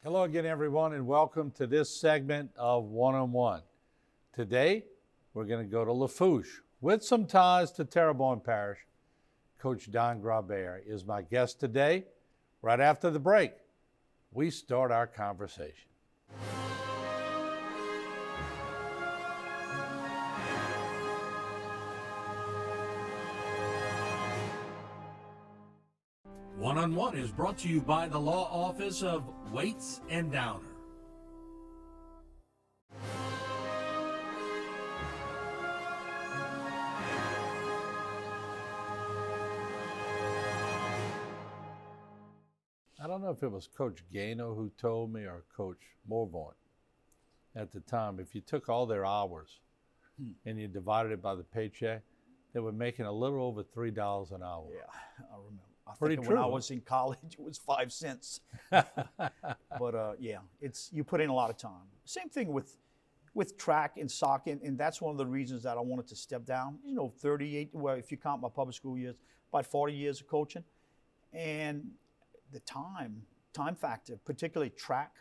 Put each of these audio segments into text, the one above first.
Hello again, everyone, and welcome to this segment of One-on-One. Today, we're going to go to Lafourche. With some ties to Terrebonne Parish, Coach Don Grabert is my guest today. Right after the break, we start our conversation. One-on-One is brought to you by the Law Office of Waits and Downer. I don't know if it was Coach Gano who told me or Coach Morvaunt at the time, if you took all their hours and you divided it by the paycheck, they were making a little over $3 an hour. Yeah, I remember. I Pretty think true. when I was in college, it was 5 cents. But yeah, you put in a lot of time. Same thing with track and soccer, and that's one of the reasons that I wanted to step down. 38, well, if you count my public school years, about 40 years of coaching. And the time factor, particularly track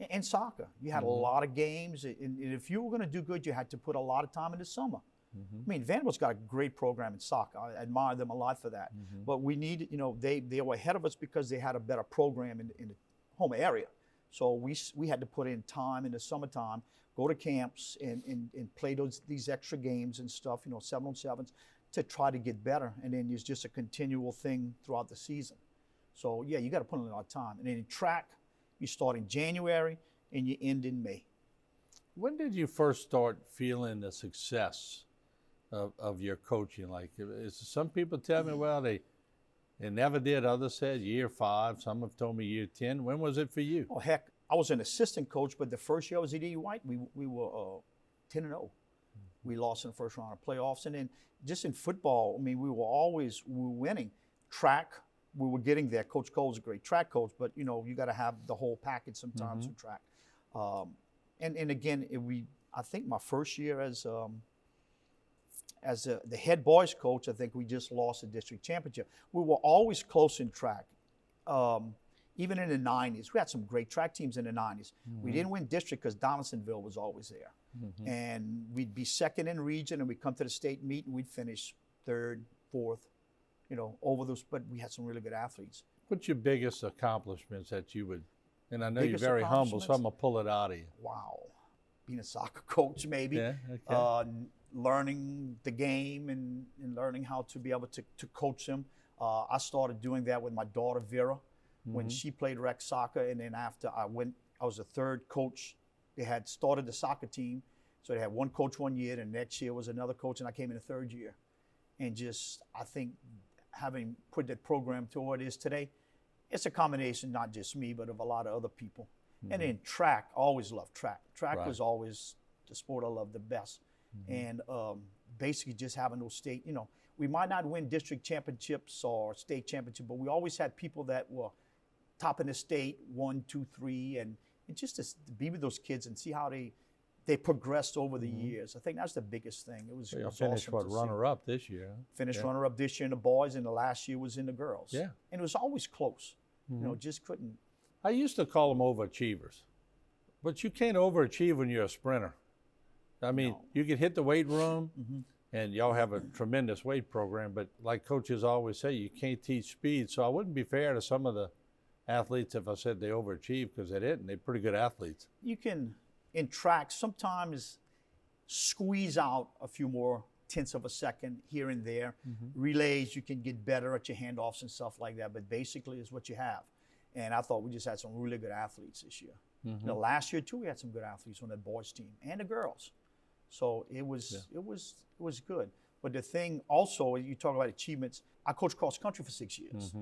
and soccer. You had a lot of games, and if you were going to do good, you had to put a lot of time in the summer. I mean, Vanderbilt's got a great program in soccer. I admire them a lot for that. But we need, they were ahead of us because they had a better program in the home area. So we had to put in time in the summertime, go to camps and play these extra games and stuff, 7-on-7s, to try to get better. And then it's just a continual thing throughout the season. So yeah, you got to put in a lot of time. And then in track, you start in January and you end in May. When did you first start feeling the success of your coaching? Like, some people tell me, well, they never did. Others said year 5. Some have told me year 10. When was it for you? Oh, heck, I was an assistant coach, but the first year I was at E.D. White, we were 10-0. We lost in the first round of playoffs. And then just in football, I mean, we were winning. Track, we were getting there. Coach Cole's a great track coach, but, you got to have the whole package sometimes with track. And again, I think my first year as the head boys coach, I think we just lost the district championship. We were always close in track, even in the 90s. We had some great track teams in the 90s. We didn't win district because Donaldsonville was always there. And we'd be second in region, and we'd come to the state meet, and we'd finish 3rd, 4th, over those. But we had some really good athletes. What's your biggest accomplishments that you would, and I know you're very humble, so I'm going to pull it out of you. Wow. Being a soccer coach, maybe. Yeah, okay. Learning the game and learning how to be able to coach them. I started doing that with my daughter Vera when she played rec soccer, and then after I was the 3rd coach. They had started the soccer team, so they had one coach one year, and next year was another coach, and I came in the 3rd year. And I think having put that program to what it is today, it's a combination, not just me, but of a lot of other people. And then track, always loved track. Track was always the sport I loved the best. And basically just having those state, we might not win district championships or state championship, but we always had people that were top in the state, 1, 2, 3, and just to be with those kids and see how they progressed over the years. I think that's the biggest thing. It was, so finished awesome runner-up this year? Finished runner-up this year in the boys, and the last year was in the girls. Yeah. And it was always close. Just couldn't. I used to call them overachievers, but you can't overachieve when you're a sprinter. I mean, you can hit the weight room, and y'all have a tremendous weight program, but like coaches always say, you can't teach speed. So I wouldn't be fair to some of the athletes if I said they overachieved, because they didn't. They're pretty good athletes. You can, in track, sometimes squeeze out a few more tenths of a second here and there. Relays, you can get better at your handoffs and stuff like that, but basically is what you have. And I thought we just had some really good athletes this year. Last year too, we had some good athletes on that boys team and the girls. So it was good. But the thing also, you talk about achievements. I coached cross country for 6 years,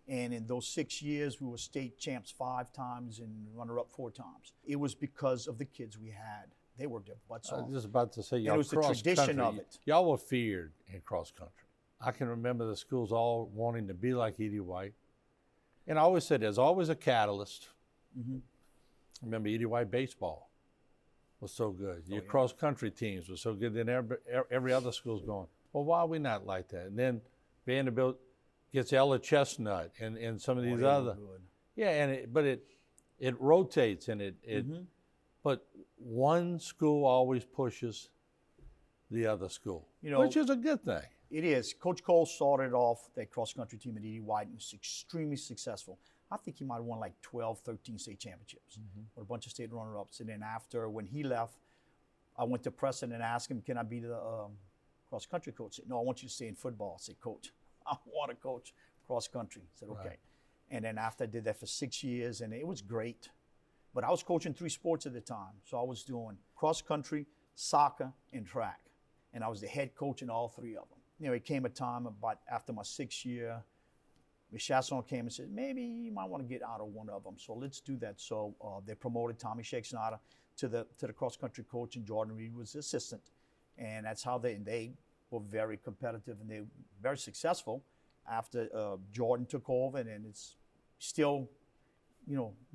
and in those 6 years, we were state champs 5 times and runner-up 4 times. It was because of the kids we had. They worked their butts off. I was just about to say, y'all it was the tradition of it. Y'all were feared in cross country. I can remember the schools all wanting to be like E.D. White. And I always said there's always a catalyst. I remember E.D. White baseball was so good. Your cross-country teams were so good. Then every other school's going, well, why are we not like that? And then Vanderbilt gets Ella Chestnut and some of these other. Good. Yeah, but it rotates and but one school always pushes the other school, which is a good thing. It is. Coach Cole started off that cross-country team at Edie White and was extremely successful. I think he might have won like 12, 13 state championships with a bunch of state runner-ups. And then after, when he left, I went to Preston and asked him, can I be the cross-country coach? He said, no, I want you to stay in football. I said, Coach, I want to coach cross-country. He said, okay. Right. And then after I did that for 6 years, and it was great. But I was coaching 3 sports at the time. So I was doing cross-country, soccer, and track. And I was the head coach in all 3 of them. It came a time about after my 6th year, Ms. Chasson came and said, maybe you might want to get out of one of them. So let's do that. So they promoted Tommy Shakespeare to the cross-country coach, and Jordan Reed was the assistant. And that's how they were very competitive, and they were very successful after Jordan took over, and it's still,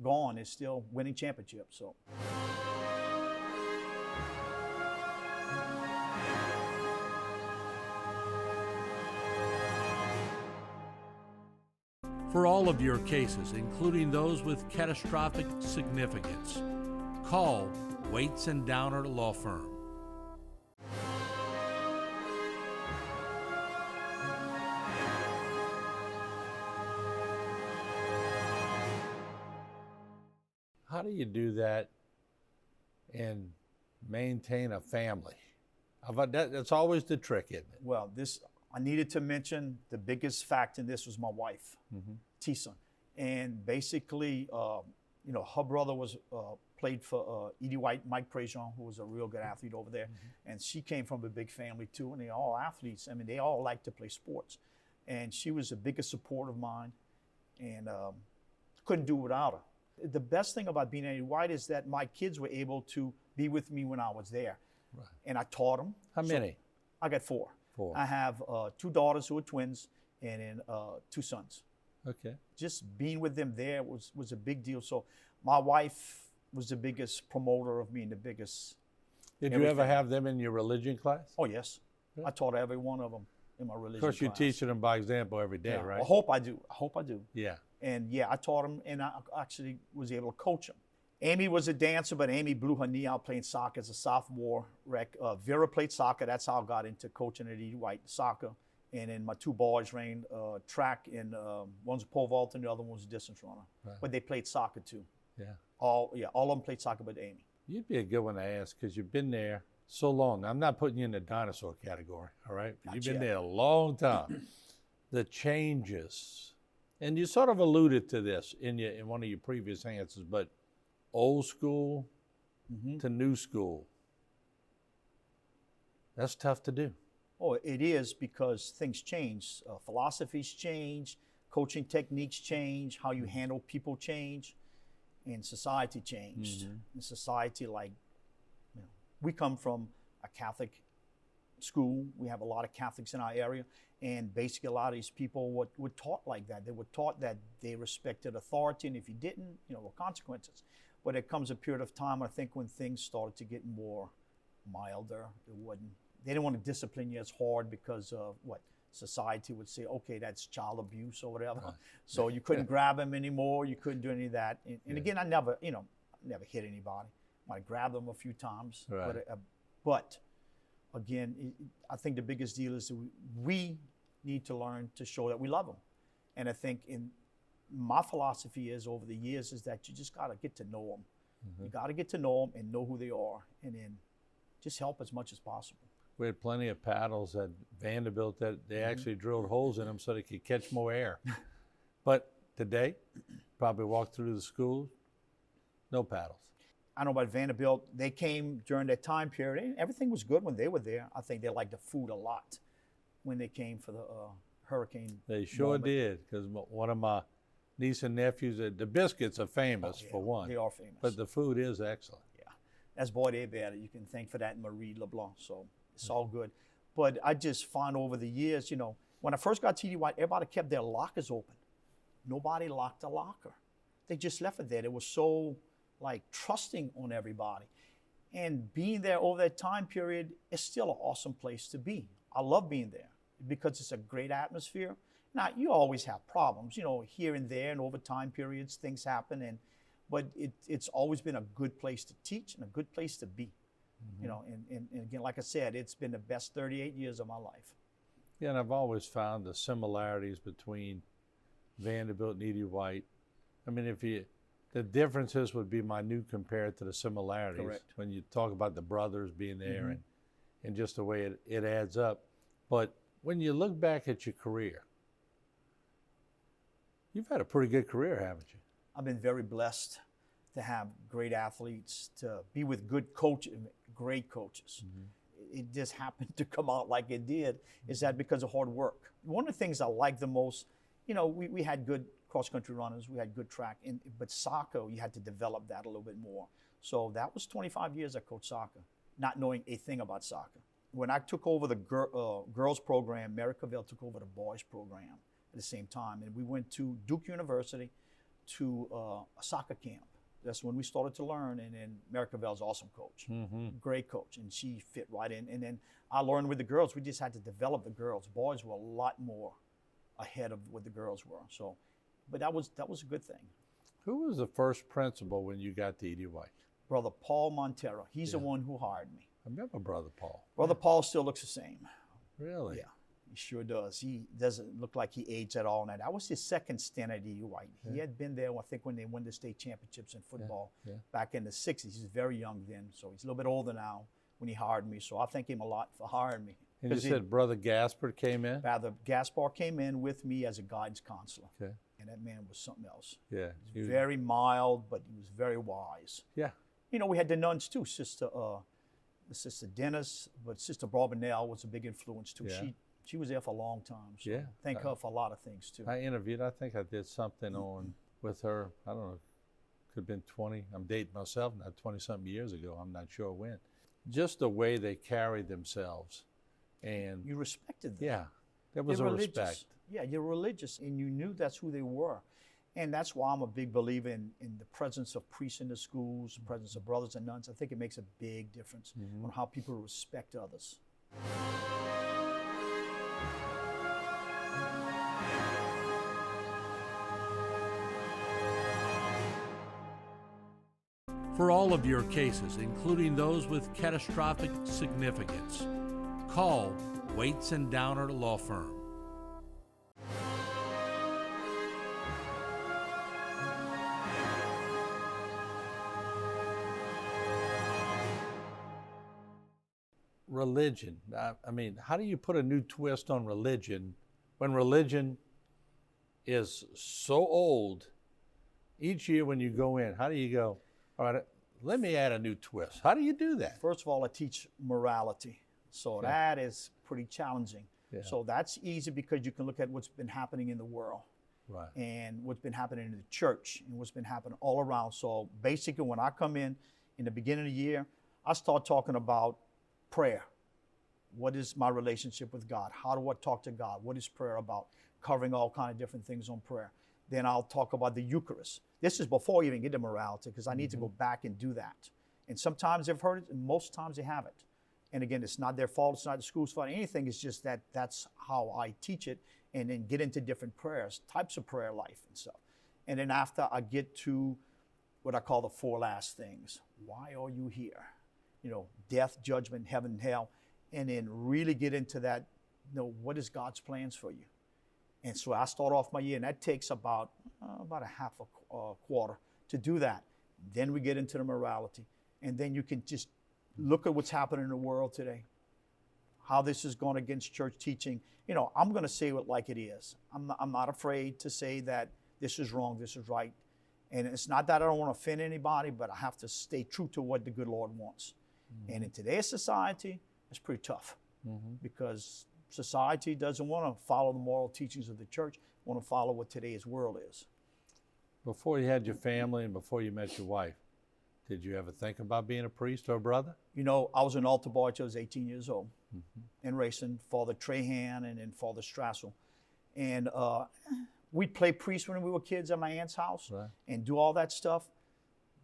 gone. It's still winning championships. So. For all of your cases, including those with catastrophic significance, call Waits and Downer Law Firm. How do you do that and maintain a family? That's always the trick, isn't it? Well, I needed to mention the biggest fact in this was my wife, Tisa. And basically, her brother played for Edie White, Mike Prejean, who was a real good athlete over there. And she came from a big family too, and they're all athletes. I mean, they all like to play sports. And she was the biggest supporter of mine, and couldn't do without her. The best thing about being at Edie White is that my kids were able to be with me when I was there. Right. And I taught them. How many? I got 4. 4. I have 2 daughters who are twins, and then 2 sons. Okay. Just being with them there was a big deal. So my wife was the biggest promoter of me and the biggest. Did you ever have them in your religion class? Oh, yes. Yeah. I taught every one of them in my religion class. Of course, you're teaching them by example every day, right? I hope I do. Yeah. And I taught them, and I actually was able to coach them. Amy was a dancer, but Amy blew her knee out playing soccer as a sophomore. Vera played soccer. That's how I got into coaching at Edie White, soccer. And then my 2 boys ran track, and one's a pole vault and the other one was a distance runner. Right. But they played soccer too. Yeah. All of them played soccer but Amy. You'd be a good one to ask because you've been there so long. I'm not putting you in the dinosaur category, all right? You've been there a long time. The changes, and you sort of alluded to this in one of your previous answers, but old school to new school, that's tough to do. Oh, it is, because things change. Philosophies change, coaching techniques change, how you handle people change, and society changed. And society, we come from a Catholic school. We have a lot of Catholics in our area, and basically a lot of these people were taught like that. They were taught that they respected authority, and if you didn't, there were consequences. But there comes a period of time, I think, when things started to get more milder. They didn't want to discipline you as hard because of what society would say, okay, that's child abuse or whatever. Right. So you couldn't grab them anymore. You couldn't do any of that. And again, I never hit anybody. I might grab them a few times. Right. But again, I think the biggest deal is that we need to learn to show that we love them. And I think my philosophy is over the years is that you just got to get to know them. You got to get to know them and know who they are, and then just help as much as possible. We had plenty of paddles at Vanderbilt that they actually drilled holes in them so they could catch more air. But today, probably walk through the schools, no paddles. I know about Vanderbilt, they came during that time period, and everything was good when they were there. I think they liked the food a lot when they came for the hurricane. They sure did, because one of my niece and nephews, the biscuits are famous for one. They are famous. But the food is excellent. Yeah, that's Boy They Better. You can thank for that Marie LeBlanc, so it's all good. But I just find over the years, when I first got to Edie White, everybody kept their lockers open. Nobody locked a locker. They just left it there. They were so trusting on everybody. And being there over that time period is still an awesome place to be. I love being there because it's a great atmosphere. Now, you always have problems, here and there, and over time periods, things happen. but it's always been a good place to teach and a good place to be. You know, and again, like I said, it's been the best 38 years of my life. Yeah, and I've always found the similarities between Vanderbilt and E.D. White. I mean, the differences would be minute compared to the similarities. Correct. When you talk about the brothers being there and just the way it adds up. But when you look back at your career, you've had a pretty good career, haven't you? I've been very blessed to have great athletes, to be with good coaches, great coaches. It just happened to come out like it did. Is that because of hard work? One of the things I like the most, you know, we had good cross-country runners, we had good track, but soccer, you had to develop that a little bit more. So that was 25 years I coached soccer, not knowing a thing about soccer. When I took over the girls program, Mary Cavell took over the boys program at the same time. And we went to Duke University to a soccer camp. That's when we started to learn. And then Mary Cavell's an awesome coach, great coach. And she fit right in. And then I learned with the girls, we just had to develop the girls. Boys were a lot more ahead of what the girls were. So, but that was a good thing. Who was the first principal when you got to E.D. White? Brother Paul Montero. He's the one who hired me. I remember Brother Paul. Brother Paul still looks the same. Really? Yeah, he sure does. He doesn't look like he aged at all. Now, that was his second stint at E.D. White. He had been there, I think, when they won the state championships in football back in the 60s. He's very young then, so he's a little bit older now when he hired me. So I thank him a lot for hiring me. And you said Brother Gaspard came in? Brother Gaspar came in with me as a guidance counselor. Okay. And that man was something else. Yeah. He was very mild, but he was very wise. Yeah. You know, we had the nuns too, Sister Dennis, but Sister Barbanel was a big influence too. Yeah. She was there for a long time. So Yeah. thank her for a lot of things too. I interviewed, I think I did something on with her, I don't know, could have been 20, I'm dating myself now, 20-something years ago, I'm not sure when. Just the way they carried themselves. And You respected them. yeah, there was They're a religious. respect. Yeah, you're religious, and you knew that's who they were. And that's why I'm a big believer in the presence of priests in the schools, the presence of brothers and nuns. I think it makes a big difference on how people respect others. For all of your cases, including those with catastrophic significance, call Waits and Downer Law Firm. Religion. I mean, how do you put a new twist on religion when religion is so old? Each year when you go in, how do you go, all right, let me add a new twist? How do you do that? First of all, I teach morality. So that is pretty challenging. Yeah. So that's easy because you can look at what's been happening in the world. Right. And what's been happening in the church and what's been happening all around. So basically, when I come in the beginning of the year, I start talking about prayer. What is my relationship with God? How do I talk to God? What is prayer about? Covering all kind of different things on prayer. Then I'll talk about the Eucharist. This is before you even get to morality because I need to go back and do that. And sometimes they've heard it and most times they haven't. And again, it's not their fault, it's not the school's fault, anything. It's just that that's how I teach it, and then get into different prayers, types of prayer life and stuff. And then after I get to what I call the four last things. Why are you here? You know, death, judgment, heaven, and hell. And then really get into that, you know, what is God's plans for you? And so I start off my year, and that takes about a half a quarter to do that. Then we get into the morality. And then you can just look at what's happening in the world today, how this is going against church teaching. You know, I'm going to say it like it is. I'm not afraid to say that this is wrong, this is right. And it's not that I don't want to offend anybody, but I have to stay true to what the good Lord wants. Mm-hmm. And in today's society, it's pretty tough because society doesn't want to follow the moral teachings of the church, want to follow what today's world is. Before you had your family and before you met your wife, did you ever think about being a priest or a brother? You know, I was an altar boy until I was 18 years old in racing, Father Trahan and then Father Strassel. And we'd play priest when we were kids at my aunt's house and do all that stuff.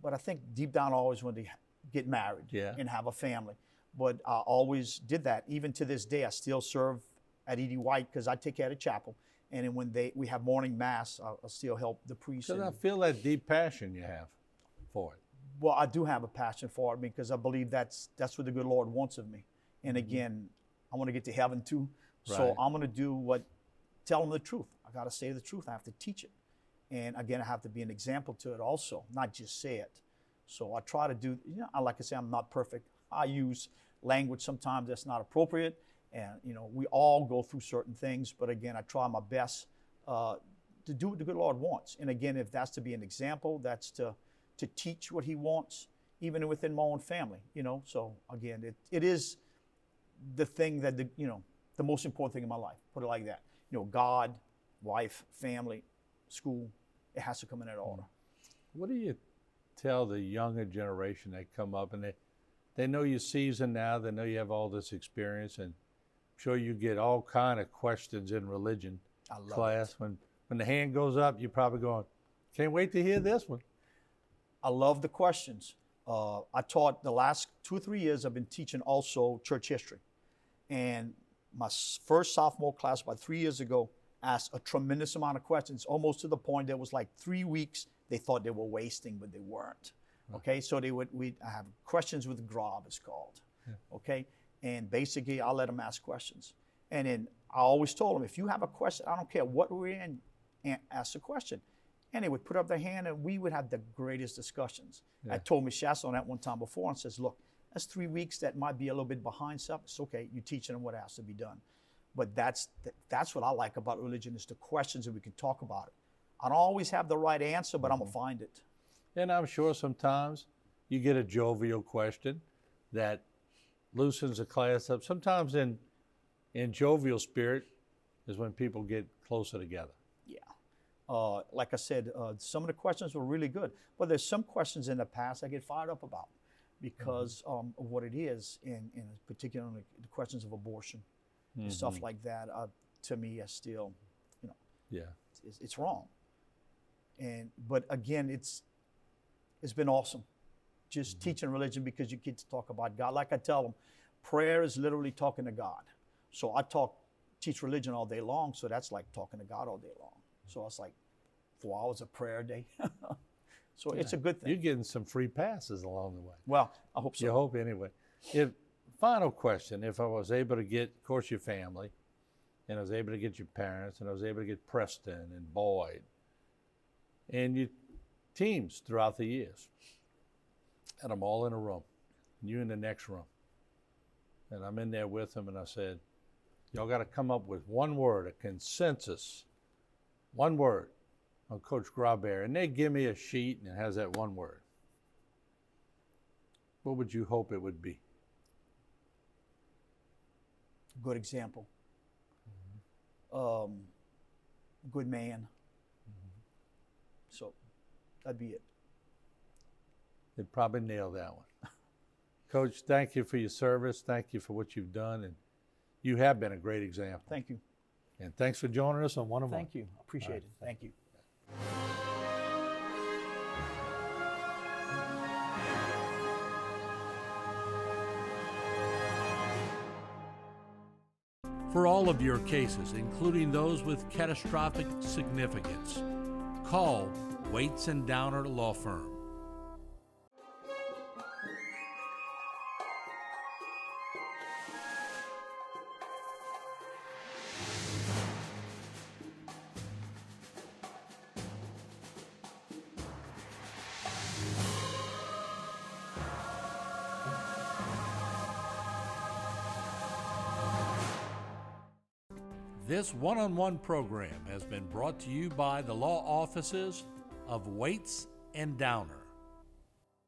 But I think deep down I always wanted to get married and have a family. But I always did that. Even to this day, I still serve at E.D. White because I take care of the chapel. And then when we have morning mass, I'll still help the priest. Because I feel that deep passion you have. for it? Well, I do have a passion for it because I believe that's what the good Lord wants of me. And again, I want to get to heaven too. So Right. I'm going to tell them the truth. I got to say the truth. I have to teach it. And again, I have to be an example to it also, not just say it. So I try to do, like I say, I'm not perfect. I use language sometimes that's not appropriate. And, we all go through certain things. But again, I try my best to do what the good Lord wants. And again, if that's to be an example, that's to teach what he wants, even within my own family, So again, it is the thing that, the most important thing in my life, put it like that. God, wife, family, school, it has to come in that order. What do you tell the younger generation that come up and they know you're seasoned now, they know you have all this experience, and I'm sure you get all kind of questions in religion I love class. it. When the hand goes up, you're probably going, can't wait to hear this one. I love the questions. I taught the last 2 or 3 years, I've been teaching also church history. And my first sophomore class about 3 years ago asked a tremendous amount of questions, almost to the point that was like 3 weeks they thought they were wasting, but they weren't. Okay, so I have questions with Grabert, it's called. Okay, and basically I let them ask questions. And then I always told them, if you have a question, I don't care what we're in, ask a question. And they would put up their hand and we would have the greatest discussions. I told Ms. Shasta on that one time before and says, look, that's 3 weeks that might be a little bit behind stuff. It's okay, you're teaching them what has to be done. But that's what I like about religion, is the questions that we can talk about it. I don't always have the right answer, but I'm going to find it. And I'm sure sometimes you get a jovial question that loosens the class up. Sometimes in jovial spirit is when people get closer together. Yeah. Like I said, some of the questions were really good. But there's some questions in the past I get fired up about because of what it is, in particularly the questions of abortion and stuff like that. To me, is still, it's wrong. But again, it's been awesome, just teaching religion, because you get to talk about God. Like I tell them, prayer is literally talking to God. So I teach religion all day long, so that's like talking to God all day long. So it's like 4 hours of prayer a day. So it's a good thing. You're getting some free passes along the way. Well, I hope so. You hope anyway. Final question, if I was able to get, of course, your family, and I was able to get your parents, and I was able to get Preston and Boyd, and your teams throughout the years, and I'm all in a room, and you in the next room, and I'm in there with them, and I said, y'all got to come up with one word, a consensus, one word on Coach Grabert, and they give me a sheet and it has that one word. What would you hope it would be? Good example. Good man. So that'd be it. They'd probably nail that one. Coach, thank you for your service. Thank you for what you've done, and you have been a great example. Thank you. And thanks for joining us on One-on-One. Thank you. Appreciate it. Thank you. For all of your cases, including those with catastrophic significance, call Waits and Downer Law Firm. This one-on-one program has been brought to you by the law offices of Waits and Downer.